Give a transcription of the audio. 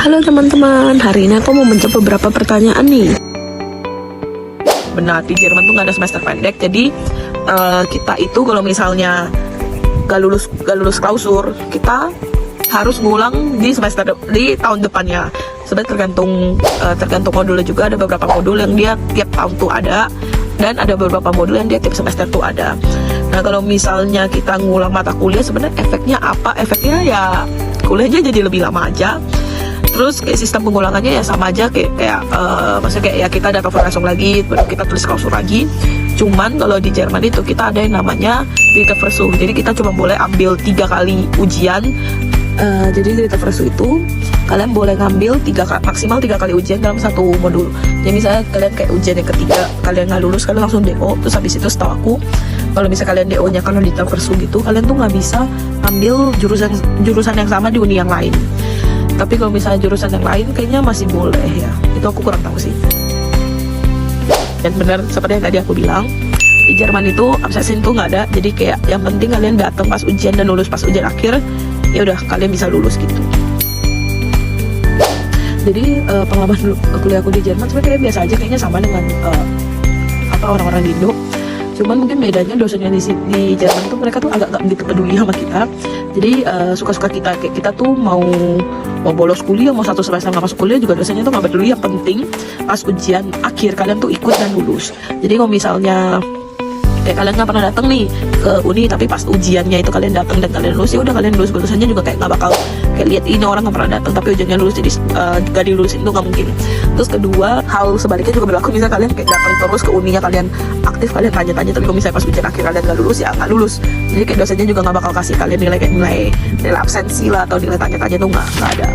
Halo teman-teman, hari ini aku mau menjawab beberapa pertanyaan nih. Benar, di Jerman tuh nggak ada semester pendek, jadi kita itu kalau misalnya gak lulus klausur, kita harus ngulang di tahun depannya. Sebenarnya tergantung modulnya juga. Ada beberapa modul yang dia tiap tahun tuh ada, dan ada beberapa modul yang dia tiap semester tuh ada. Nah, kalau misalnya kita ngulang mata kuliah, sebenarnya efeknya apa? Efeknya ya kuliahnya jadi lebih lama aja. Terus kayak sistem pengulangannya ya sama aja maksudnya kayak ya kita data langsung lagi, baru kita tulis klausur lagi. Cuman kalau di Jerman itu kita ada yang namanya Ritterversuch. Jadi kita cuma boleh ambil 3 kali ujian. Jadi Ritterversuch itu kalian boleh ngambil maksimal 3 kali ujian dalam satu modul. Jadi misalnya kalian kayak ujian yang ketiga kalian nggak lulus, kalian langsung DO. Terus habis itu setahu aku, kalau misalnya kalian DO-nya kalau di Ritterversuch gitu, kalian tuh nggak bisa ambil jurusan yang sama di uni yang lain. Tapi kalau misalnya jurusan yang lain kayaknya masih boleh ya. Itu aku kurang tahu sih. Dan benar seperti yang tadi aku bilang, di Jerman itu absensi itu nggak ada. Jadi kayak yang penting kalian datang pas ujian dan lulus pas ujian akhir, ya udah kalian bisa lulus gitu. Jadi pengalaman kuliah aku di Jerman sebenarnya biasa aja, kayaknya sama dengan orang-orang di Indo. Cuman mungkin bedanya dosennya di Jerman tuh mereka tuh agak gak begitu peduli sama kita. Jadi suka-suka kita, kayak kita tuh mau bolos kuliah, mau satu semester nggak masuk kuliah juga dosennya tuh nggak peduli. Yang penting pas ujian akhir kalian tuh ikut dan lulus. Jadi kalau misalnya kayak kalian nggak pernah datang nih ke uni, tapi pas ujiannya itu kalian datang dan kalian lulus, ya udah kalian lulus. Dosennya juga kayak nggak bakal kayak lihat ini orang nggak pernah datang tapi ujiannya lulus, jadi gak dilulusin, itu nggak mungkin. Terus kedua, hal sebaliknya juga berlaku. Misalnya kalian kayak datang terus ke uninya, kalian aktif, kalian tanya-tanya, tapi kalau misalnya pas ujian akhir kalian nggak lulus, ya nggak lulus. Jadi kayak dosennya juga nggak bakal kasih kalian nilai absensi lah atau nilai tanya-tanya, tuh nggak ada.